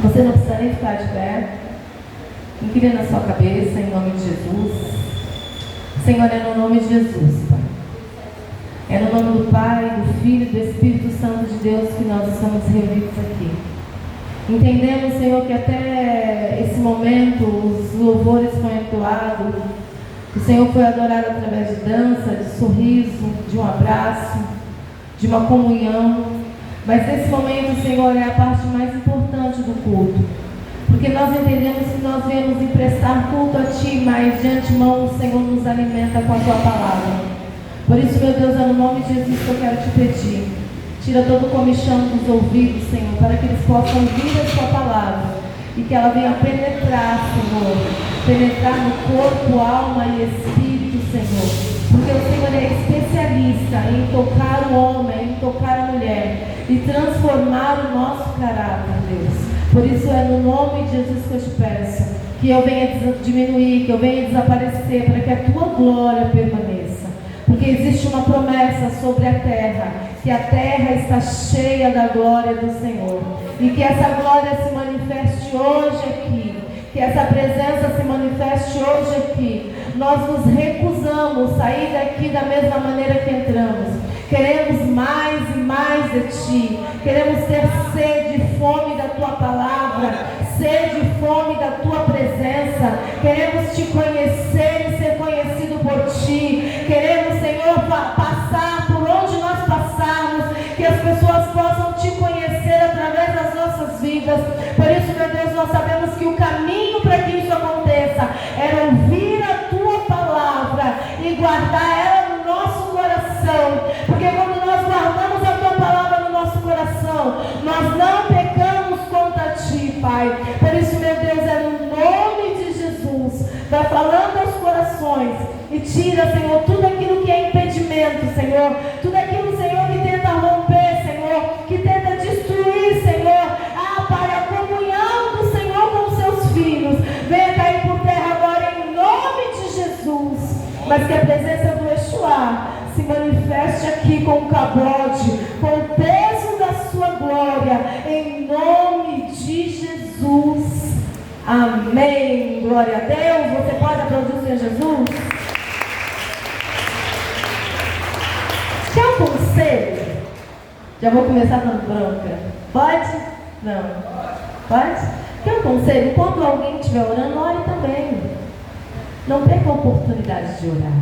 Você não precisa nem ficar de pé. Inclina na sua cabeça em nome de Jesus. Senhor, é no nome de Jesus, Pai. É no nome do Pai, do Filho e do Espírito Santo de Deus que nós estamos reunidos aqui. Entendemos, Senhor, que até esse momento os louvores foram entoados. O Senhor foi adorado através de dança, de sorriso, de um abraço, de uma comunhão. Mas nesse momento, Senhor, é a parte mais importante do culto. Porque nós entendemos que nós viemos emprestar culto a Ti, mas de antemão o Senhor nos alimenta com a Tua palavra. Por isso, meu Deus, é no nome de Jesus que eu quero Te pedir. Tira todo o comichão dos ouvidos, Senhor, para que eles possam ouvir a Tua palavra. E que ela venha penetrar, Senhor. Penetrar no corpo, alma e espírito, Senhor. Porque o Senhor é especialista em tocar o homem, em tocar a mulher. E transformar o nosso caráter, Deus. Por isso é no nome de Jesus que eu te peço. Que eu venha diminuir, que eu venha desaparecer. Para que a Tua glória permaneça. Porque existe uma promessa sobre a terra, que a terra está cheia da glória do Senhor. E que essa glória se manifeste hoje aqui. Que essa presença se manifeste hoje aqui. Nós nos recusamos sair daqui da mesma maneira que entramos. Queremos mais e mais de Ti. Queremos ter sede e fome da Tua palavra. Sede e fome da Tua presença. Queremos Te conhecer e ser conhecido por Ti. Queremos, Senhor, passar por onde nós passarmos. Que as pessoas possam Te conhecer através das nossas vidas. Por isso, meu Deus, nós sabemos que o caminho para que isso aconteça é ouvir a Tua palavra e guardar ela no nosso coração. Porque quando nós guardamos a Tua palavra no nosso coração, nós não pecamos contra Ti, Pai. Por isso, meu Deus, é no nome de Jesus. Vai falando aos corações e tira, Senhor, tudo aquilo que é impedimento, Senhor. Tudo aquilo, Senhor, que tenta romper, Senhor, que tenta destruir, Senhor. Ah, Pai, a comunhão do Senhor com os Seus filhos. Venha cair por terra agora em nome de Jesus. Mas que a presença do Yeshua se manifeste aqui com o cabode, com o peso da Sua glória, em nome de Jesus. Amém. Glória a Deus. Você pode aplaudir o Senhor Jesus? Quer um conselho? Já vou começar dando bronca. Pode? Não. Pode? Quer um conselho? Quando alguém estiver orando, ore também. Não perca a oportunidade de orar.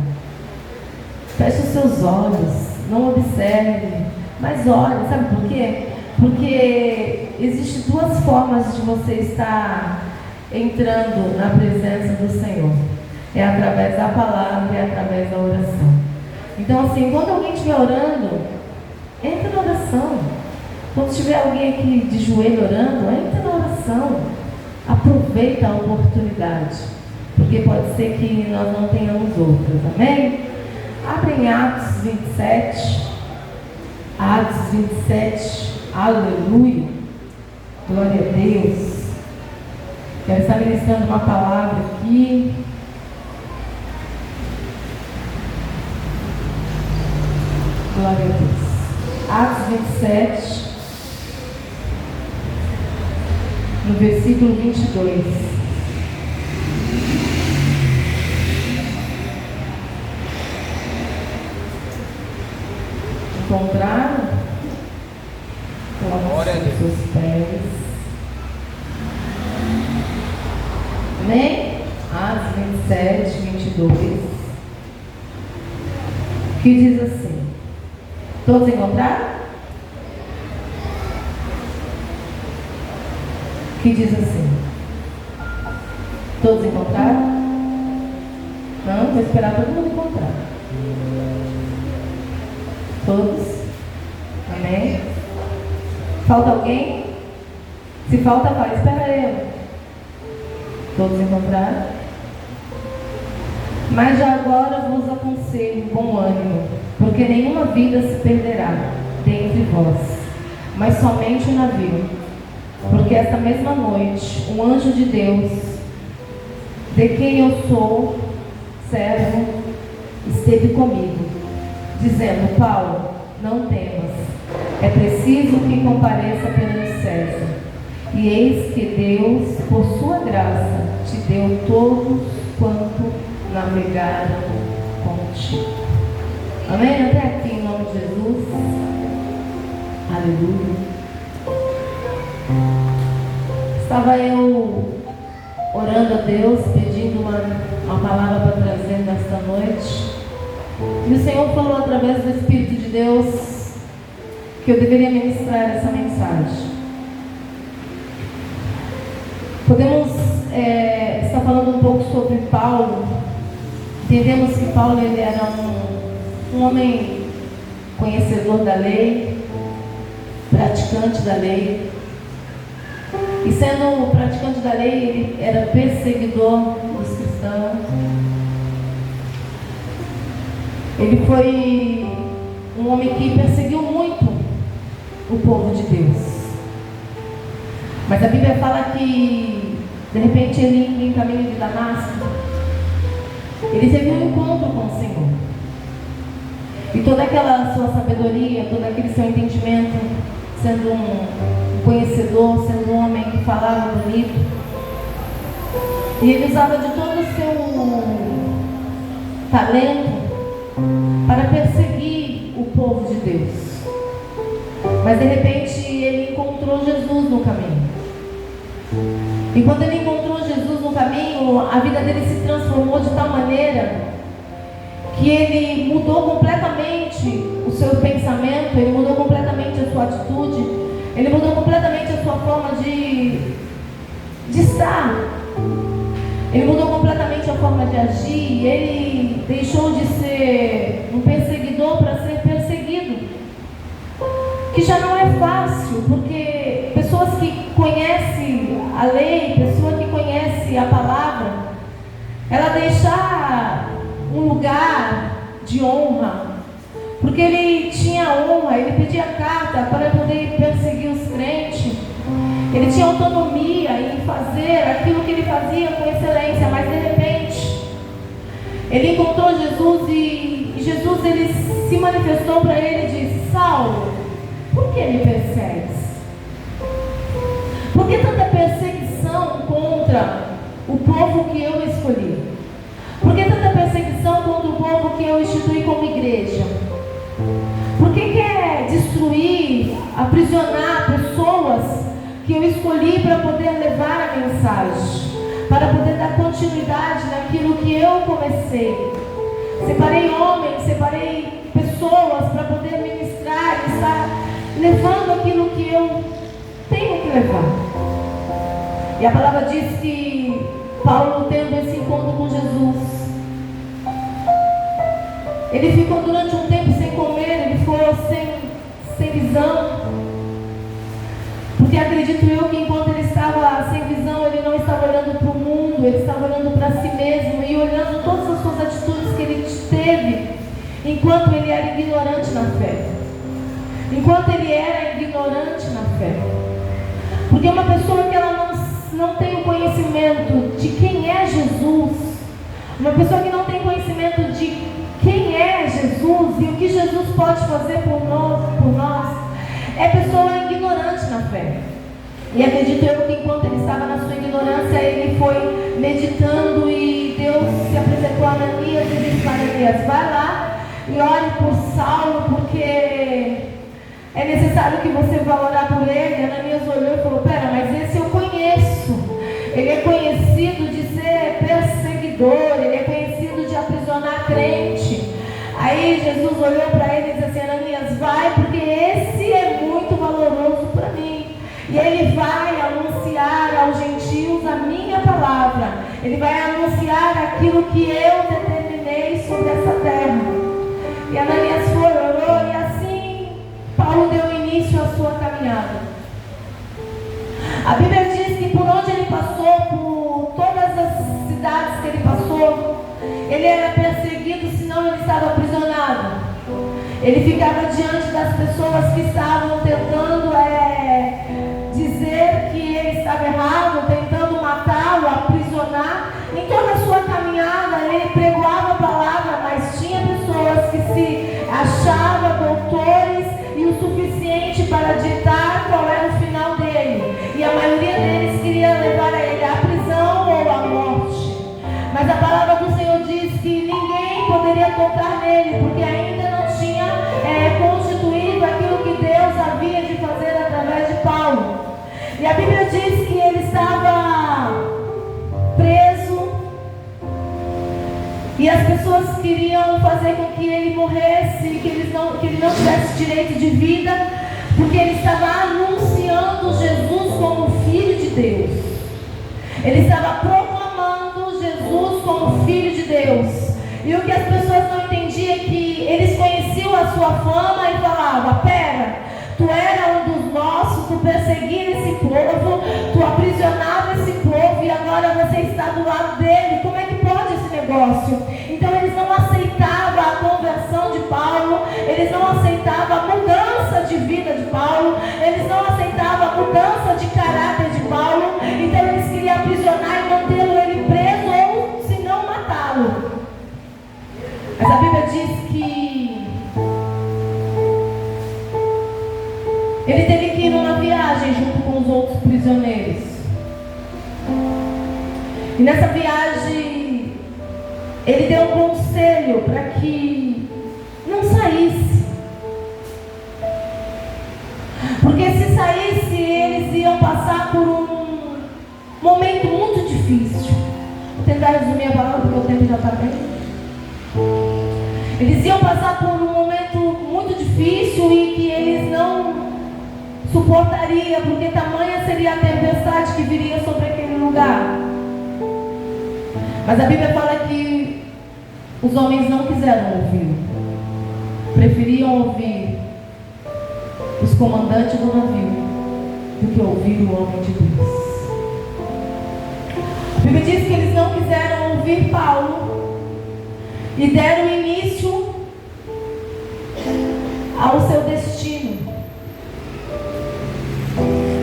Feche os seus olhos. Não observe. Mas ore. Sabe por quê? Porque existem duas formas de você estar entrando na presença do Senhor. É através da palavra e através da oração. Então, assim, quando alguém estiver orando, entra na oração. Quando tiver alguém aqui de joelho orando, entra na oração. Aproveita a oportunidade. Porque pode ser que nós não tenhamos outras. Amém? Abre em Atos 27. Atos 27. Aleluia. Glória a Deus. Quero estar ministrando uma palavra aqui. Glória a Deus. Atos 27, no versículo 22. Encontraram? Glória a Deus. Seus pés. Amém? Atos 27, 22. Que diz assim. Todos encontraram? Que diz assim. Todos encontraram? Não, vou esperar todo mundo encontrar. Todos? Amém? Falta alguém? Se falta, vai, espera eu. Todos encontraram? Mas já agora vos aconselho bom ânimo, porque nenhuma vida se perderá dentre vós, mas somente o navio. Porque esta mesma noite, um anjo de Deus, de quem eu sou servo, esteve comigo, dizendo: Paulo, não temas, é preciso que compareça perante César. E eis que Deus, por sua graça, te deu todos quanto navegaram contigo. Amém? Até aqui, em nome de Jesus. Aleluia. Estava eu orando a Deus, pedindo uma palavra para trazer nesta noite. E o Senhor falou através do Espírito de Deus que eu deveria ministrar essa mensagem. Podemos estar falando um pouco sobre Paulo. Entendemos que Paulo ele era um homem conhecedor da lei, praticante da lei. E sendo praticante da lei, ele era perseguidor dos cristãos. Ele foi um homem que perseguiu muito o povo de Deus. Mas a Bíblia fala que, de repente, ele, em caminho de Damasco, ele teve um encontro com o Senhor. E toda aquela sua sabedoria, todo aquele seu entendimento, sendo um conhecedor, sendo um homem que falava bonito, e ele usava de todo o seu talento para perseguir o povo de Deus. Mas de repente ele encontrou Jesus no caminho. E quando ele encontrou Jesus no caminho, a vida dele se transformou de tal maneira que ele mudou completamente o seu pensamento, ele mudou completamente a sua atitude, ele mudou completamente a sua forma de estar. Ele mudou completamente a forma de agir. Ele deixou de ser um perseguidor para ser perseguido. Que já não é fácil, porque pessoas que conhecem a lei, pessoa que conhece a palavra, ela deixar um lugar de honra, porque ele tinha honra, ele pedia carta para poder perseguir os crentes, ele tinha autonomia em fazer aquilo que ele fazia com excelência, mas de repente ele encontrou Jesus e Jesus ele se manifestou para ele e disse: Saulo, por que me persegues? Por que tanta perseguição contra o povo que eu escolhi? Por que tanta perseguição contra o povo que eu instituí como igreja? Por que quer destruir, aprisionar pessoas que eu escolhi para poder levar a mensagem, para poder dar continuidade naquilo que eu comecei? Separei homens, separei pessoas para poder ministrar, estar levando aquilo que eu tenho que levar. E a palavra diz que Paulo, tendo esse encontro com Jesus, ele ficou durante um tempo sem comer, ele ficou sem visão, porque acredito eu que enquanto ele estava sem visão, ele não estava olhando para o mundo, ele estava olhando para si mesmo e olhando todas as suas atitudes que ele teve enquanto ele era ignorante na fé. Enquanto ele era ignorante na fé. Porque uma pessoa que ela não tem o conhecimento de quem é Jesus, uma pessoa que não tem conhecimento de quem é Jesus e o que Jesus pode fazer por nós, é pessoa ignorante na fé. E acredito eu que enquanto ele estava na sua ignorância, ele foi meditando e Deus se apresentou a Ananias e disse para Ananias: vai lá e ore por Saulo, porque é necessário que você vá orar por ele. E Ananias olhou e falou: pera, mas esse eu conheço. Ele é conhecido de ser perseguidor, ele é conhecido de aprisionar crente. Aí Jesus olhou para ele e disse assim: Ananias, vai, porque esse é muito valoroso para mim. E ele vai anunciar aos gentios a minha palavra. Ele vai anunciar aquilo que eu determinei sobre essa terra. E Ananias foi, orou, e assim Paulo deu início à sua caminhada. A Bíblia diz que por onde ele passou, por todas as cidades que ele passou, ele era perseguido, senão ele estava aprisionado. Ele ficava diante das pessoas que estavam tentando dizer que ele estava errado, tentando matá-lo, aprisionar. Em toda a sua caminhada ele pregoava a palavra, mas tinha pessoas que se achavam doutores e o suficiente para ditar qual era o final dele. E a maioria estava preso e as pessoas queriam fazer com que ele morresse, que ele não tivesse direito de vida, porque ele estava anunciando Jesus como Filho de Deus. Ele estava proclamando Jesus como Filho de Deus. E o que as pessoas não entendiam é que eles conheciam a sua fama e falavam: pera, tu era um dos nossos, tu perseguia esse povo, tu aprisionava esse povo e agora você está do lado dele. Como é que pode esse negócio? Então eles não aceitavam a conversão de Paulo, eles não aceitavam a mudança de vida de Paulo, eles não aceitavam a mudança de caráter de Paulo. Então eles queriam aprisionar e mantê-lo ele preso, ou se não matá-lo. Mas a Bíblia diz que ele teve que ir numa viagem junto com os outros prisioneiros. E nessa viagem ele deu um conselho para que não saísse. Porque se saísse, eles iam passar por um momento muito difícil. Vou tentar resumir a palavra porque o tempo já está bem. Eles iam passar por um momento muito difícil e que eles não suportariam, porque tamanha seria a tempestade que viria sobre aquele lugar. Mas a Bíblia fala que os homens não quiseram ouvir, preferiam ouvir os comandantes do navio do que ouvir o homem de Deus. A Bíblia diz que eles não quiseram ouvir Paulo e deram início ao seu destino.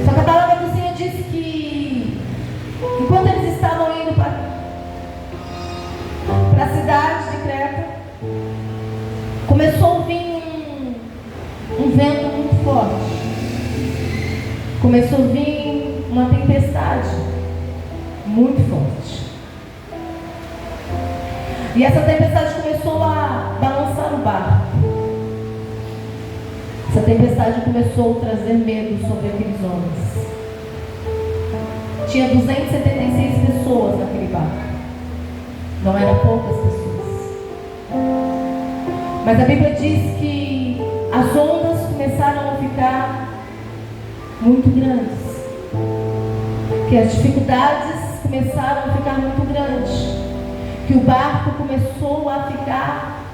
Só que a palavra do Senhor diz que enquanto eles estavam indo para a cidade de Creta, começou a vir um vento muito forte. Começou a vir uma tempestade muito forte. E essa tempestade começou a balançar o barco. Essa tempestade começou a trazer medo sobre aqueles homens. Tinha 276 pessoas naquele barco. Não eram poucas pessoas. Mas a Bíblia diz que as ondas começaram a ficar muito grandes. Que as dificuldades começaram a ficar muito grandes. Que o barco começou a ficar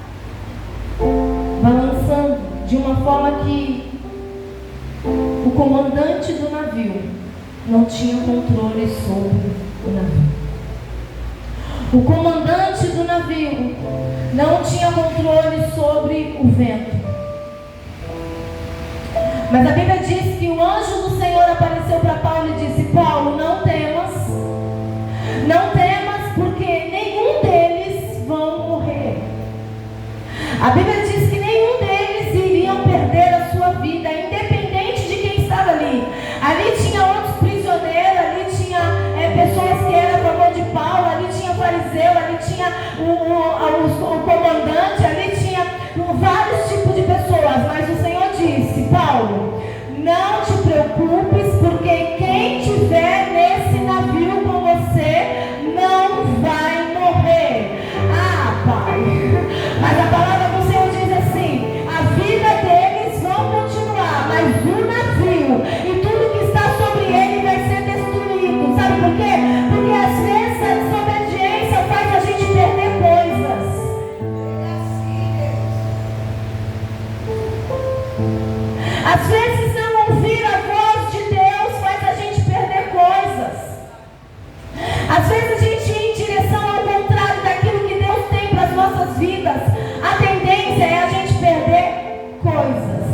balançando de uma forma que o comandante do navio não tinha controle sobre o navio. O comandante do navio não tinha controle sobre o vento. Mas a Bíblia diz que o anjo do Senhor apareceu para Paulo e disse: Paulo, não temas, porque nenhum deles vão morrer. A Bíblia diz que nenhum deles iriam perder a sua vida, independente de quem estava ali. Ali tinha outros prisioneiros, ali tinha pessoas que eram a favor de Paulo, ali tinha fariseu, ali tinha o comandante, ali tinha vários tipos de pessoas. Mas o Senhor disse: Paulo, não te preocupes, porque quem estiver nesse navio com você não vai morrer. Ah, Pai, mas a palavra do Senhor diz assim: a vida deles vão continuar, mas o navio e tudo que está sobre ele vai ser destruído. Sabe por quê? Porque às vezes a desobediência faz a gente perder coisas. Às vezes não ouvir a voz de Deus faz a gente perder coisas. Às vezes a gente ir em direção ao contrário daquilo que Deus tem para as nossas vidas. A tendência é a gente perder coisas.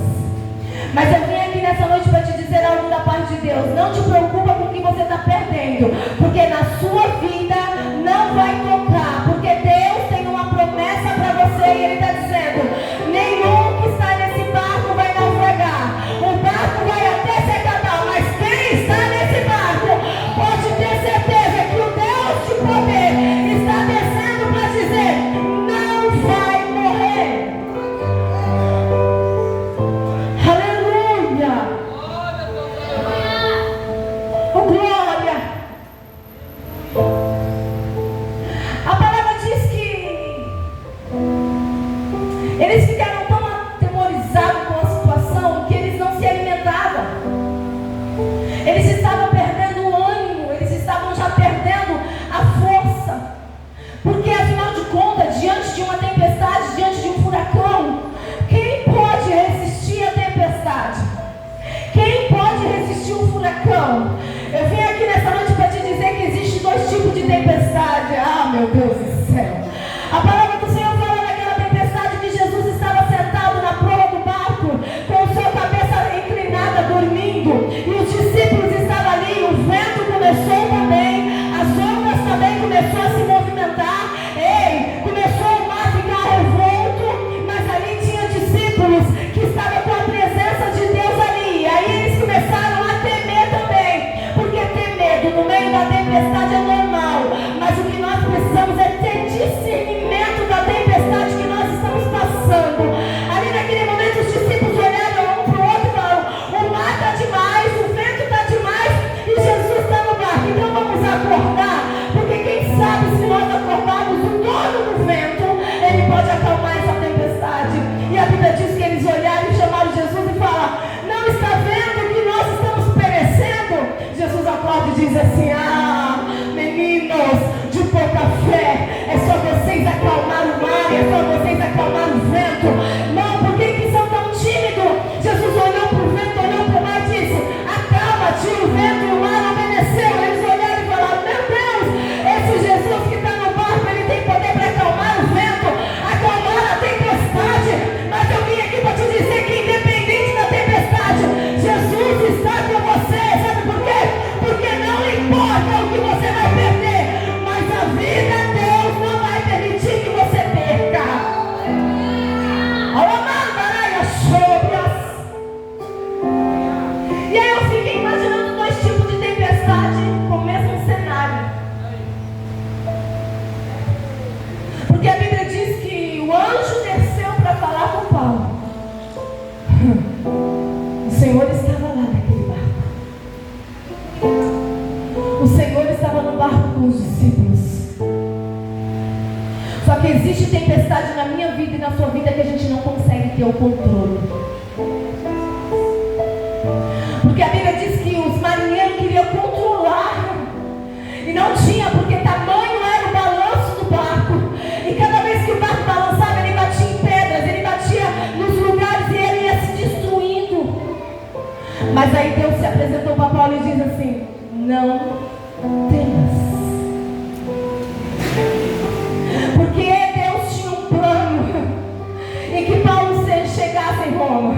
Mas eu vim aqui nessa noite para te dizer algo da parte de Deus. Não te preocupa com o que você está perdendo, porque na sua vida não vai tocar, porque Deus tem uma promessa para você e Ele está dizendo: nenhum que está nesse barco vai naufragar. O barco vai até se acabar, mas quem está nesse barco pode ter certeza que o Deus de poder está descendo para dizer: não vai morrer. Aleluia! Oh, glória! assim: ah, meninos de pouca fé, é só vocês acalmar o mar, é só vocês acalmar o vento. Não, por que são tão tímidos? Jesus olhou para o vento, olhou para o mar e disse: acalma-te. O vento e o mar obedeceu. Eles olharam e falaram: meu Deus, esse Jesus que está no barco, ele tem poder para acalmar o vento, acalmar a tempestade. Mas eu vim aqui para te dizer que independente da tempestade, Jesus está com você. Sabe por quê? Porque não importa o que você vai perder, mas a vida, Deus não vai permitir que você perca. E aí eu fiquei imaginando 2 tipos de tempestade com o mesmo cenário. Porque a Bíblia diz que o anjo desceu para falar com Paulo. O Senhor estava lá naquele barco. O Senhor estava no barco com os discípulos. Só que existe tempestade na minha vida e na sua vida que a gente não consegue ter o controle. Porque a Bíblia diz que os marinheiros queriam controlar e não tinha, porque tamanho era o balanço do barco. E cada vez que o barco balançava, ele batia em pedras, ele batia nos lugares e ele ia se destruindo. Mas aí Deus se apresentou para Paulo e diz assim: não temas. Porque Deus tinha um plano em que Paulo chegasse em Roma.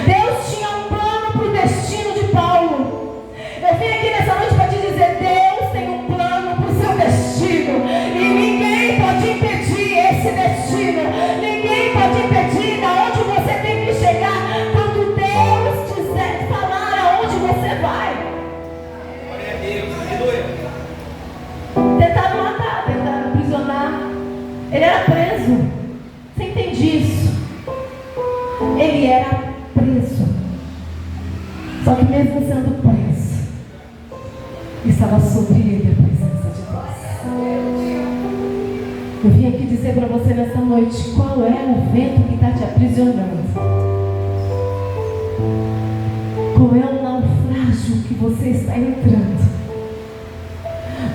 Deus tinha um plano para o destino de Paulo. Eu vim aqui nessa noite para te dizer: Deus tem um plano para o seu destino. E ninguém pode impedir esse destino. Ninguém pode impedir aonde você tem que chegar. Quando Deus quiser falar aonde você vai. Tentaram matar, tentaram aprisionar. Ele era preso. Você entende isso? Ele era preso. Só que mesmo sendo preso, estava sobre ele a presença de Deus. Eu vim aqui dizer para você nessa noite: qual é o vento que está te aprisionando? Qual é o naufrágio que você está entrando?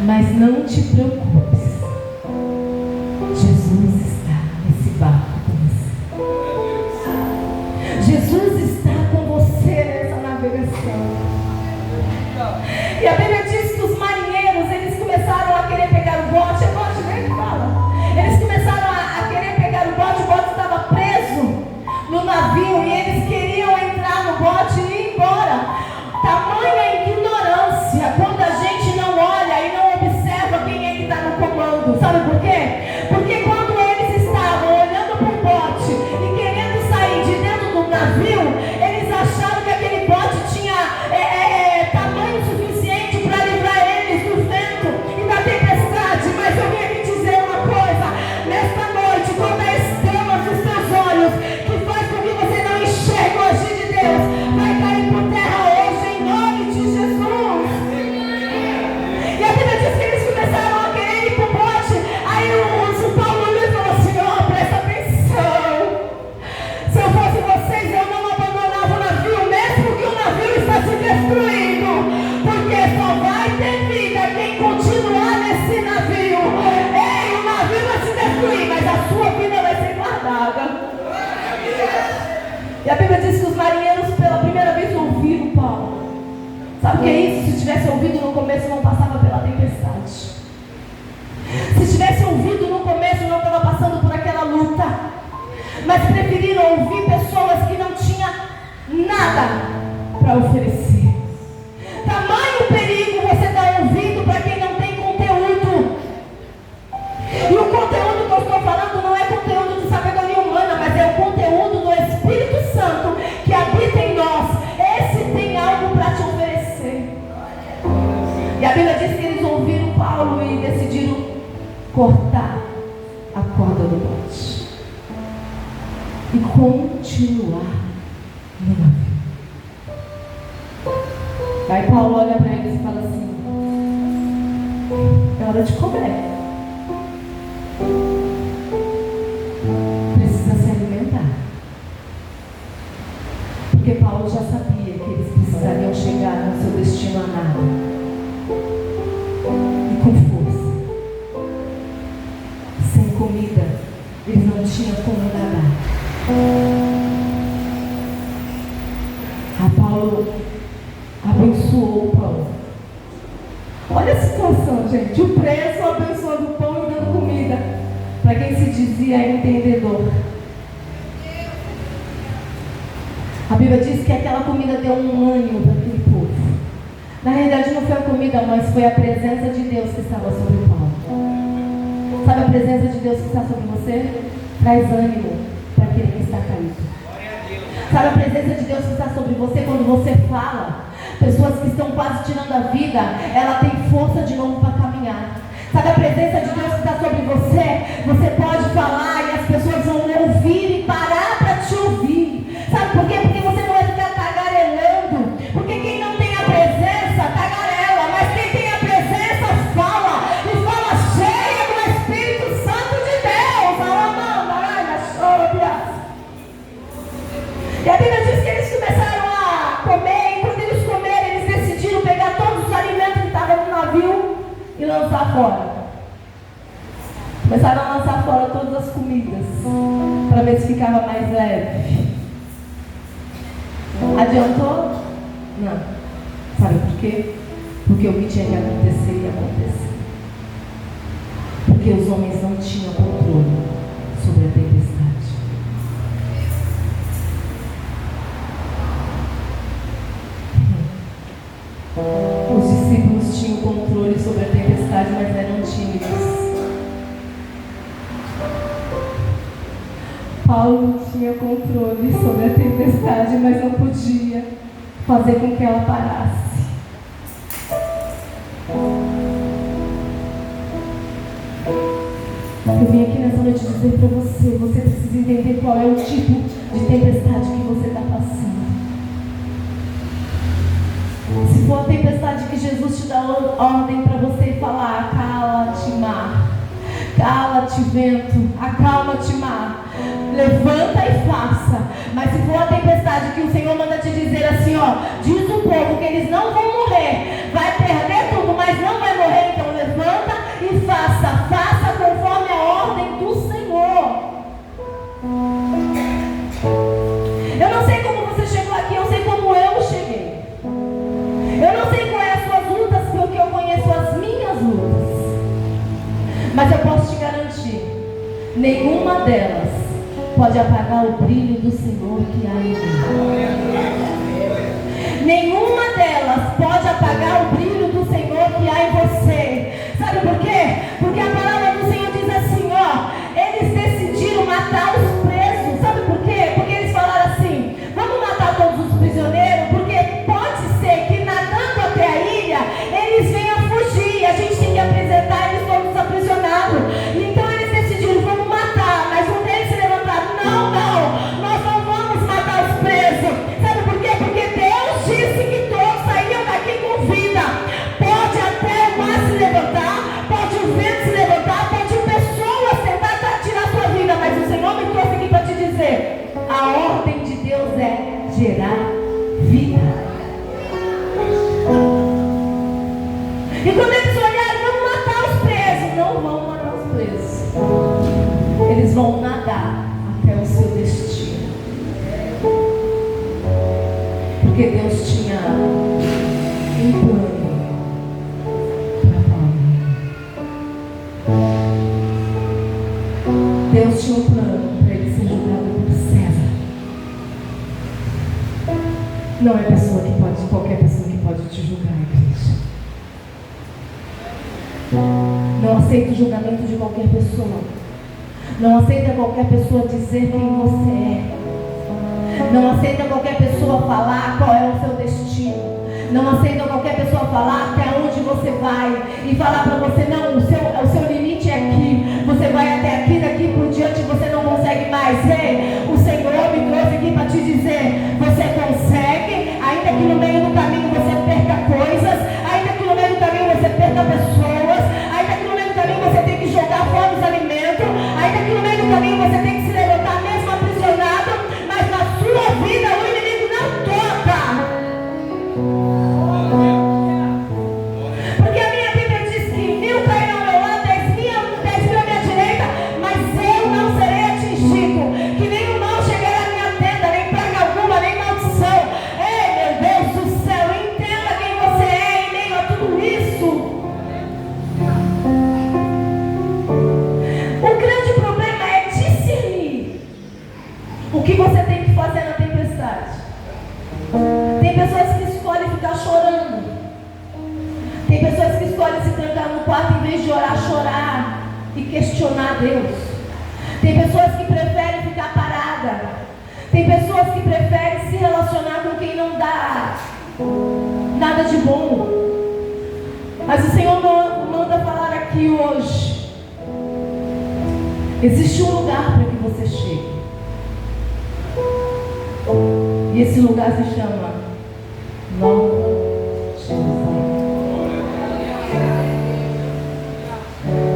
Mas não te preocupes, Jesus está nesse barco com você. Jesus está com você nessa navegação. E a Bíblia diz que os marinheiros, eles começaram a querer pegar o bote. É bote, né, que fala? Eles começaram a querer pegar o bote estava preso no navio e eles queriam entrar no bote e ir embora. Tamanha ignorância quando a gente não olha e não observa quem é que está no comando. Sabe por quê? Porque quando eles estavam olhando para o bote e querendo sair de dentro do navio, eles acharam que aquele bote tinha tamanho suficiente para livrar eles do vento e da tempestade. Mas eu vim aqui dizer uma coisa: nesta noite, quando as escamas dos seus olhos, que faz com que você não enxergue o agir de Deus, vai cair por terra hoje, em nome de Jesus. E a Bíblia diz que eles começaram a querer ir para o bote. Aí o Paulo olhou e falou assim: ó, presta atenção. Se eu fosse vocês, eu não abandonava o navio, mesmo que o navio está se destruindo, porque só vai ter vida quem continuar nesse navio. Ei, o navio vai se destruir, mas a sua vida vai ser guardada. E a Bíblia diz que os marinheiros pela primeira vez ouviram Paulo. Sabe o que é isso? Se tivesse ouvido no começo, não passava pela tempestade. Se tivesse ouvido no começo, não estava passando por aquela luta. Mas preferiram ouvir pessoas que não tinham nada para oferecer. Tamanho perigo você está ouvindo para quem não tem conteúdo. E o conteúdo que eu estou falando não é conteúdo de sabedoria humana, mas é o conteúdo do Espírito Santo que habita em nós. Esse tem algo para te oferecer. E a Bíblia diz que eles ouviram Paulo e decidiram cortar a corda do bote e continuar no navio. Aí Paulo olha para eles e fala assim: é hora de comer. Precisa se alimentar. Porque Paulo já sabia que eles precisariam chegar no seu destino a nada. tinha como nadar. A Paulo abençoou o pão. Olha a situação, gente. O preso abençoando o pão e dando comida para quem se dizia entendedor. A Bíblia diz que aquela comida deu um ânimo para aquele povo. Na realidade não foi a comida, mas foi a presença de Deus que estava sobre o Paulo. Sabe a presença de Deus que está sobre você? Traz ânimo para aquele que está caído. Sabe a presença de Deus que está sobre você quando você fala? Pessoas que estão quase tirando a vida, ela tem força de novo para caminhar. Sabe a presença de Deus que está sobre você? Você pode falar e as pessoas vão ouvir e parar para te ouvir. Sabe por quê? Porque você não vai ficar tagarelando. Porque quem não tem a presença, tagarela. Mas quem tem a presença, fala. E fala cheia do Espírito Santo de Deus. E a Bíblia diz que eles começaram a comer. E quando eles comeram, eles decidiram pegar todos os alimentos que estavam no navio e lançar fora. Começaram a lançar fora todas as comidas para ver se ficava mais leve. Adiantou? Não. Sabe por quê? Porque o que tinha que acontecer ia acontecer. Porque os homens não tinham controle sobre a tempestade. Os discípulos tinham controle sobre a tempestade, mas eram tímidos. Paulo tinha controle sobre a tempestade, mas não podia fazer com que ela parasse. Eu vim aqui nessa noite dizer para você, você precisa entender qual é o tipo de tempestade que você está passando. Se for a tempestade que Jesus te dá ordem para você falar, cala-te mar, cala-te vento, acalma-te mar, levanta e faça. Mas se for a tempestade que o Senhor manda te dizer assim, ó, diz o povo que eles não vão morrer, vai perder tudo, mas não vai morrer, então levanta e faça, faça conforme a ordem do Senhor. Eu não sei como você chegou aqui, eu sei como eu cheguei. Eu não sei qual é as suas lutas, porque eu conheço as minhas lutas. Mas eu posso te garantir, nenhuma delas pode apagar o brilho do Senhor que há em mim. Nenhuma delas pode apagar o brilho do Senhor que há em você. Sabe por quê? Porque a palavra do Senhor diz assim, ó, eles decidiram matar os presos. Sabe por quê? Porque eles falaram assim, vamos matar todos os prisioneiros, porque pode ser que nadando até a ilha, eles venham fugir, a gente tem que apresentar eles todos aprisionados. Então eles decidiram, vamos matar, mas um deles se levantaram, não, nós não vamos matar os presos. Sabe por quê? Porque Deus disse que todos saíam daqui com vida. Pode até o mar se levantar, pode o vento se levantar, pode pessoas tentar tirar sua vida, mas o Senhor me trouxe aqui para te dizer, a ordem de Deus é gerar vida. E quando eles olharam, vamos matar os presos. Não vão matar os presos. Eles vão nadar até o seu destino. Porque Deus tinha um plano para Paulo. Deus tinha um plano para ele ser julgado por César. Não é pessoa que pode, qualquer pessoa que pode te julgar, igreja. Não aceita o julgamento de qualquer pessoa. Não aceita qualquer pessoa dizer quem você é. Não aceita qualquer pessoa falar qual é o seu destino. Não aceita qualquer pessoa falar até onde você vai e falar para você, não, o seu limite é aqui. Você vai até aqui, daqui por diante você não consegue mais. Ei, o Senhor me trouxe aqui para te dizer, você consegue, ainda que no meio do caminho você perca coisas, ainda que no meio do caminho você perca pessoas, ainda que no meio do caminho você tem que jogar fora os alimentos, ainda que no meio do caminho você tem que se levantar mesmo aprisionado, mas na sua vida o inimigo não toca. Porque a minha Bíblia diz que 1000 cairão ao meu lado, 10 mil à minha direita, mas eu não serei atingido. questionar Deus. Tem pessoas que preferem ficar parada. Tem pessoas que preferem se relacionar com quem não dá nada de bom. Mas o Senhor manda falar aqui hoje. Existe um lugar para que você chegue. E esse lugar se chama Nova Jerusalém.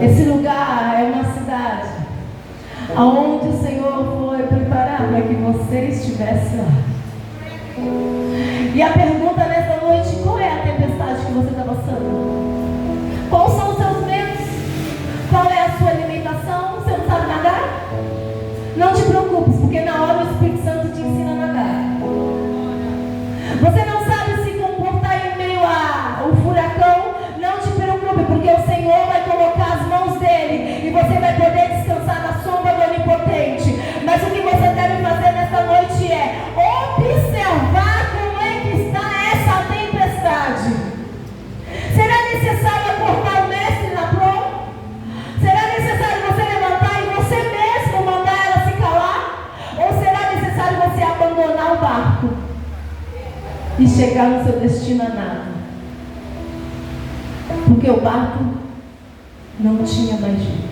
Esse lugar é uma cidade aonde o Senhor foi preparar para que você estivesse lá. E a pergunta nessa noite: qual é a tempestade que você está passando? Quais são os seus medos? Qual é a sua alimentação? Você não sabe nadar? Não te preocupes, porque na hora o Espírito Santo te ensina a nadar. Você não sabe se comportar em meio ao furacão? Não te preocupe, porque o Senhor vai colocar as mãos dele e você vai poder descansar na sombra do Onipotente. Mas o que você deve fazer nesta noite é observar como é que está essa tempestade. Será necessário acordar o mestre na prova? Será necessário você levantar e você mesmo mandar ela se calar? Ou será necessário você abandonar o barco e chegar no seu destino a nada? Porque o barco não tinha mais jeito.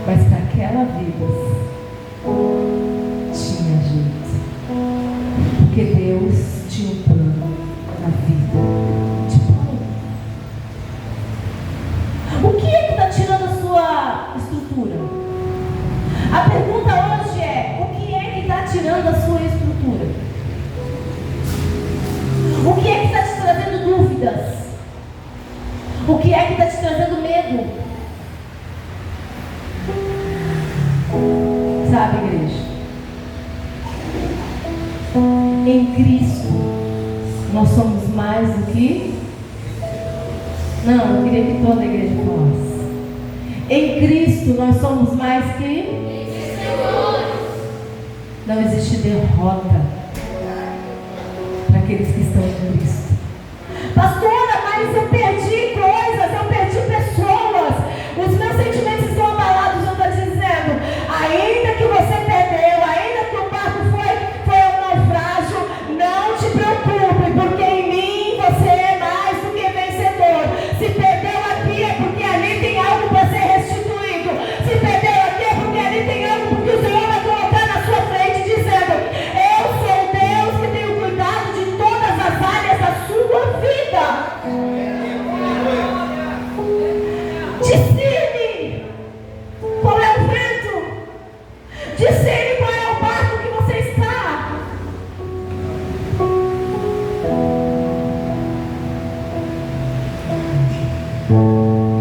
Mas para aquela vida tinha jeito. Porque Deus tinha um plano na vida de Paulo. O que é que está tirando a sua estrutura? A pergunta hoje é: o que é que está tirando a sua estrutura? O que é que está te trazendo dúvidas? O que é que está te trazendo medo? Sabe, igreja? Em Cristo nós somos mais do que... Não, eu queria que toda a igreja falasse. Em Cristo nós somos mais que... Não existe derrota para aqueles que estão em Cristo. Pastora, mas eu perdi coisas, eu perdi pessoas, os meus sentimentos estão abalados. Eu estou dizendo, ainda que você perdeu, ainda que o barco foi um naufrágio, não te preocupe, porque em mim você é mais do que vencedor. Se perdeu aqui é porque ali tem algo para ser restituído. Se perdeu aqui é porque ali tem algo que o Senhor vai colocar na sua frente, dizendo: eu sou Deus que tenho cuidado de todas as áreas da sua vida. Discerne qual é o vento. Discerne qual é o barco que você está.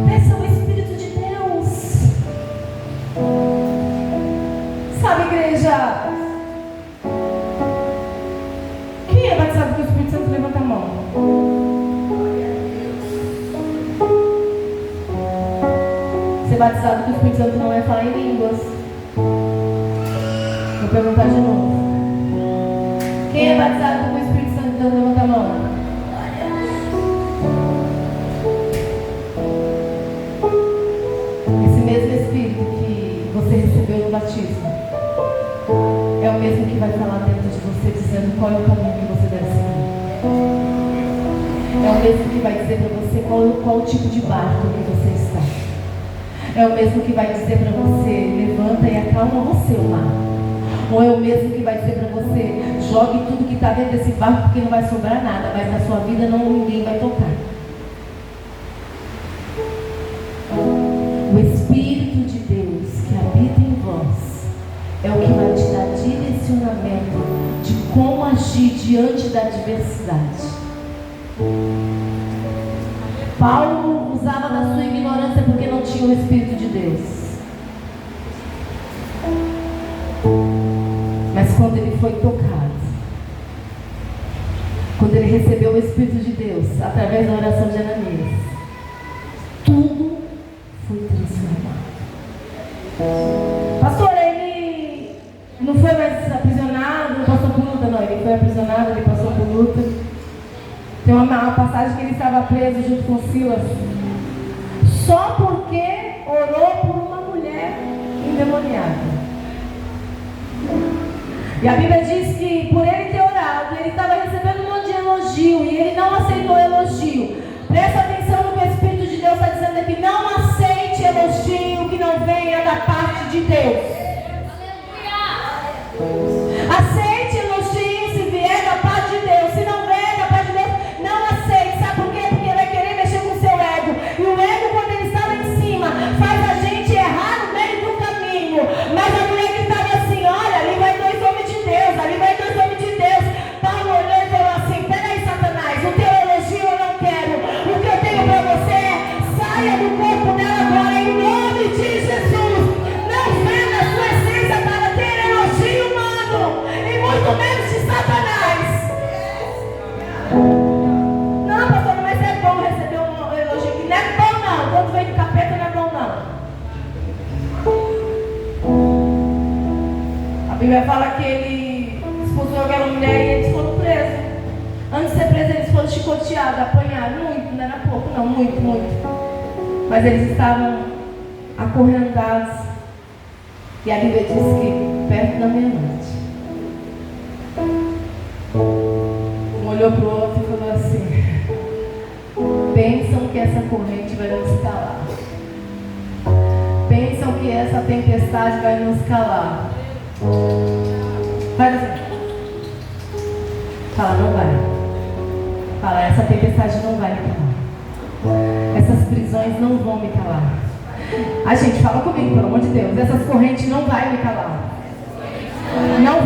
Peça o Espírito de Deus. Sabe, igreja, quem é batizado com o Espírito Santo? Levanta a mão. Ser batizado com o Espírito Santo não é falar em línguas. Vou perguntar de novo. Quem é batizado com o Espírito Santo? Então levanta a mão. Esse mesmo Espírito que você recebeu no batismo é o mesmo que vai falar dentro de você, dizendo qual é o caminho que você deve seguir. É o mesmo que vai dizer para você qual tipo de barco que você está. É o mesmo que vai dizer para você: levanta e acalma você o mar. Ou é o mesmo que vai dizer para você: jogue tudo que está dentro desse barco, porque não vai sobrar nada, mas na sua vida ninguém vai tocar. O Espírito de Deus que habita em vós é o que vai te dar direcionamento de como agir diante da adversidade. Paulo usava da sua ignorância porque não tinha o Espírito de Deus. Mas quando ele foi tocado, quando ele recebeu o Espírito de Deus através da oração de Ananias, tudo foi transformado. Pastor, ele não foi mais aprisionado, não passou por luta, não. Ele foi aprisionado, ele passou por luta. Tem uma passagem que ele estava preso junto com Silas, só porque orou por uma mulher endemoniada. E a Bíblia diz que por ele ter orado, ele estava recebendo um monte de elogio e ele não aceitou o elogio. Presta atenção no que o Espírito de Deus está dizendo aqui. Não aceite elogio que não venha da parte de Deus. Aceite elogio se vier da parte de Deus. Se não vier da parte de Deus, não aceite. Sabe por quê? Porque vai querer mexer com o seu ego. E o ego, quando ele está lá em cima, faz a gente errar no meio do caminho. Mas a mulher que estava assim, olha, ali vai dois homens de Deus, ali vai dois homens de Deus. Paulo olhou e falou assim: peraí, Satanás, o teu elogio eu não quero. O que eu tenho para você é: saia do corpo dela agora, em nome de Jesus. Não venda a sua essência para ter elogio humano, e muito menos de Satanás. Não, pastor, mas é bom receber um elogio aqui. Não é bom não, quando vem do capeta não é bom não. A Bíblia fala que ele expulsou aquela mulher e eles foram presos. Antes de ser presos, eles foram chicoteados, apanhados, muito, não era pouco, não, muito, muito. Mas eles estavam acorrentados. E a Bíblia diz que perto da meia-noite, um olhou para o outro e falou assim: pensam que essa corrente vai nos calar. Pensam que essa tempestade vai nos calar. Faz assim. Fala, não vai. Fala, essa tempestade não vai me calar. Essas prisões não vão me calar. A gente fala comigo, pelo amor de Deus. Essas correntes não vai me calar. Não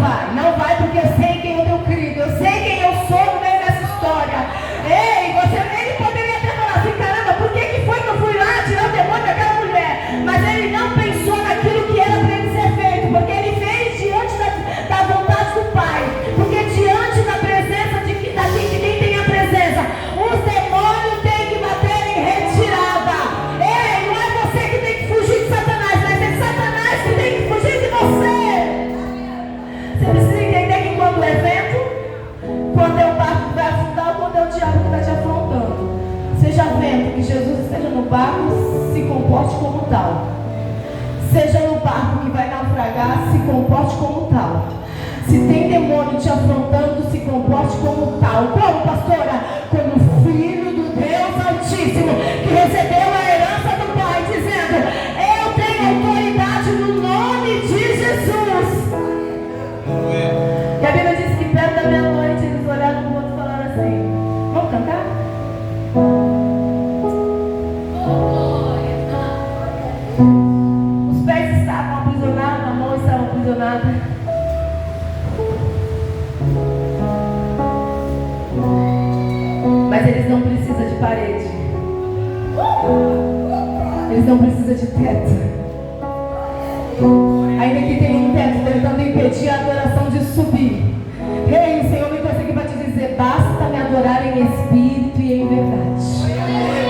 vai, porque eu sei quem eu tenho crido. Eu sei quem eu sou no meio dessa história. Ei, ele poderia ter falado assim: caramba, por que foi que eu fui lá tirar o demônio daquela mulher? Mas ele não pensou naquilo que era para ele ser feito, porque ele fez diante da vontade do Pai. Porque diante da presença de quem tem a presença, os demônios têm que bater em retirada. Ei, não é você que tem que fugir de Satanás, mas é Satanás que tem que fugir de você. Você precisa entender que quando é vento, quando é o barco que vai afundar ou quando é o diabo que está te afrontando, seja vento, que Jesus esteja no barco, se comporte como tal. Seja no barco que vai naufragar, se comporte como tal. Se tem demônio te afrontando, se comporte como tal. Como, pastora? Como filho do Deus Altíssimo, que recebeu a herança do Pai, dizendo: eu tenho autoridade no nome de Jesus. E a Bíblia diz que perto da meia-noite eles olharam para o outro e falaram assim: vamos cantar? Os pés estavam aprisionados, a mão estava aprisionada. Mas eles não precisam de parede. Eles não precisam de teto. Ainda que tenha um teto tentando impedir a adoração de subir. Ei, o Senhor me trouxe aqui para te dizer: basta me adorar em espírito e em verdade.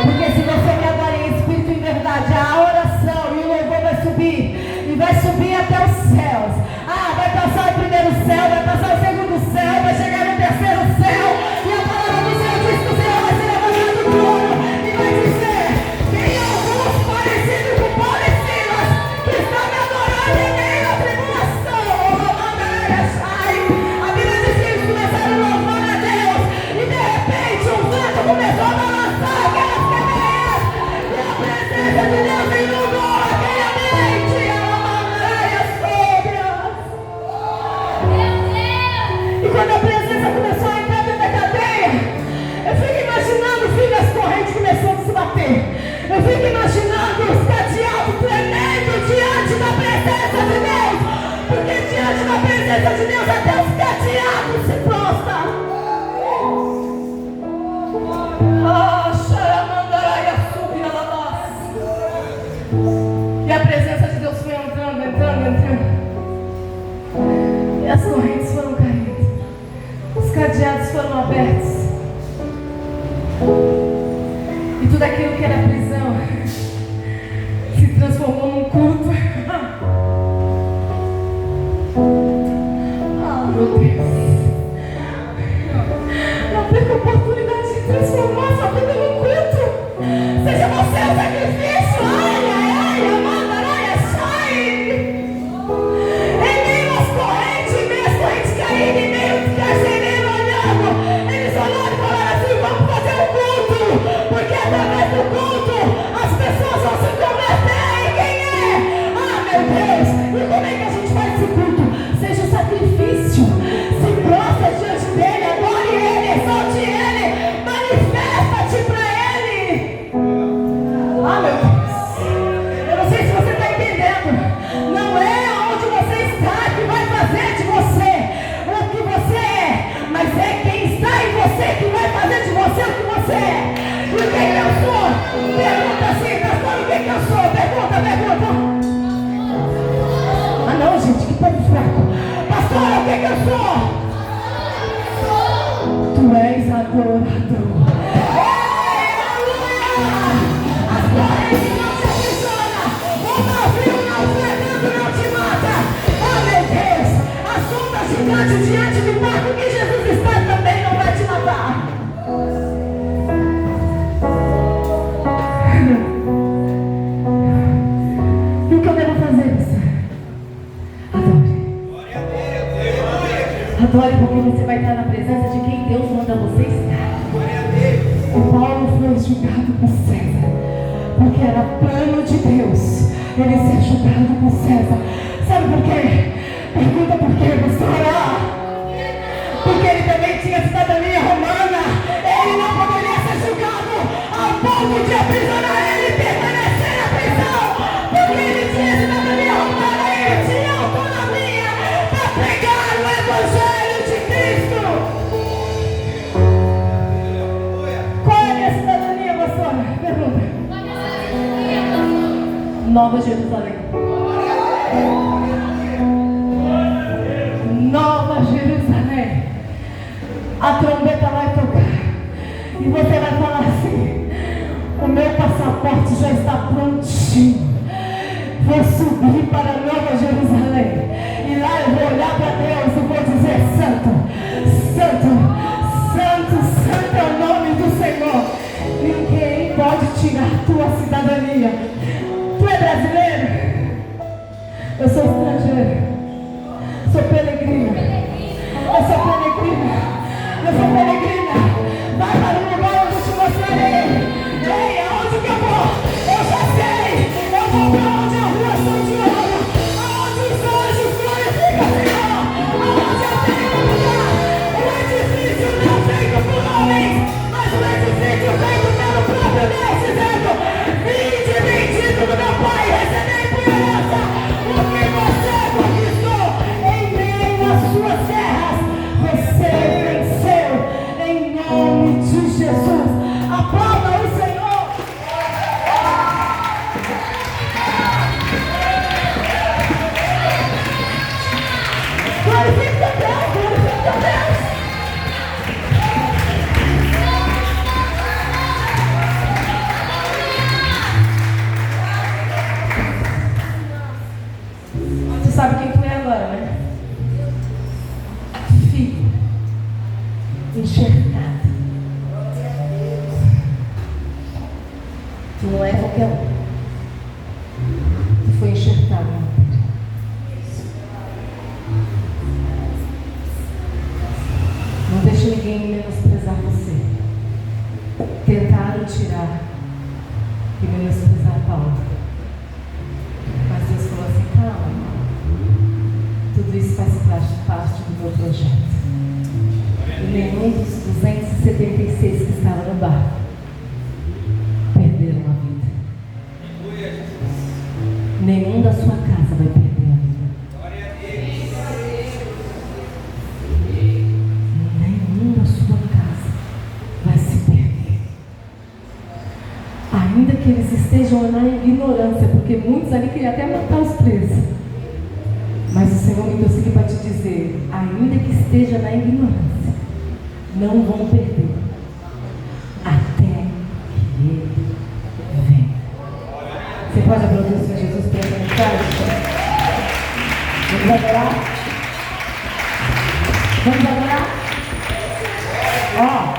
Porque se você me adorar em espírito e em verdade, a oração e o louvor vai subir. E vai subir até os céus. Ah, vai passar o primeiro céu, vai passar o segundo céu, vai chegar no terceiro céu. E a palavra do Senhor diz que o Senhor vai se levantar do trono e vai dizer: tem alguns parecidos com Paulo e Silas que estão me adorando em meio à tribulação. A Bíblia diz que eles começaram a louvar a Deus. E de repente o vento começou a balançar aquelas cadeiras. E a presença de Deus inundou aquele ambiente. E quando a presença começou a entrar dentro da cadeia, eu fico imaginando, filho, as correntes começando a se bater. Eu fico imaginando os cadeados tremendo diante da presença de Deus. Porque diante da presença de Deus até os cadeados se prostram. E a presença de Deus foi entrando. E as correntes foram caindo. Os cadeados foram abertos. E tudo aquilo que era prisão se transformou num culto. Ah, meu Deus. Não perca a oportunidade de transformar sua vida num culto. Seja você o sacrifício. Ai, ai, ai. Você é o que você é. E o que eu sou? Pergunta assim, pastor, o que eu sou? Pergunta. Ah não, gente, que povo fraco. Pastor, o que eu sou? Tu és adorador. As paredes não te aprisionam. O navio não te mata. Oh meu Deus, as ondas gigantes diante do barco que Jesus está também não vai te matar. E o que eu devo fazer, Senhor? Adore. Adore, porque você vai estar na presença de quem Deus manda você estar. O Paulo foi julgado por César, porque era plano de Deus ele ser julgado por César. Sabe por quê? Pergunta por quê, pastora? Porque ele também tinha cidadania romana. Ele não poderia ser julgado ao ponto de aprisionar ele e permanecer na prisão, porque ele tinha cidadania romana e ele tinha autonomia para pregar o Evangelho de Cristo. Qual é a minha cidadania, pastora? Pergunta. Nova Jerusalém. Nova Jerusalém. A trombeta vai tocar e você vai falar assim: o meu passaporte já está prontinho. Vou subir para Nova Jerusalém e lá eu vou olhar para Deus e vou dizer: santo, santo, santo, santo é o nome do Senhor. Ninguém pode tirar tua cidadania. Tu é brasileiro? Eu sou estrangeiro. Sou peregrina. Eu sou peregrina. Vai para o lugar onde eu te mostrarei. Ei, aonde que eu vou? Eu já sei. Eu vou para onde a rua são de ouro, aonde os anjos glorificam o Senhor, aonde eu tenho um lugar. O edifício não feito por homens, mas o edifício feito pelo próprio Deus, dizendo: vinde, bendito do meu Pai, recebei por herança o que você conquistou em meio às suas terras. Você venceu em nome de Jesus. Aplauda o Senhor. Glorifica Deus, glorifica Deus. Tu sabe quem tu é agora, né? Filho enxertado. Tu não é qualquer um. Tu foi enxertado, meu filho. Não deixe ninguém menosprezar você. Tentaram tirar e menosprezar Paulo. Mas Deus falou assim: calma, tudo isso faz parte do meu projeto. E nenhum dos 276 que estavam no barco perderam a vida. Nenhum da sua casa vai perder a vida. Nenhum da sua casa vai se perder. Ainda que eles estejam na ignorância, porque muitos ali queriam até matar os presos. Mas o Senhor me trouxe aqui para te dizer: ainda que esteja na ignorância, não vão perder até que Ele venha. Você pode aplaudir o Senhor Jesus pela mensagem? Vamos adorar? Vamos adorar? Ó.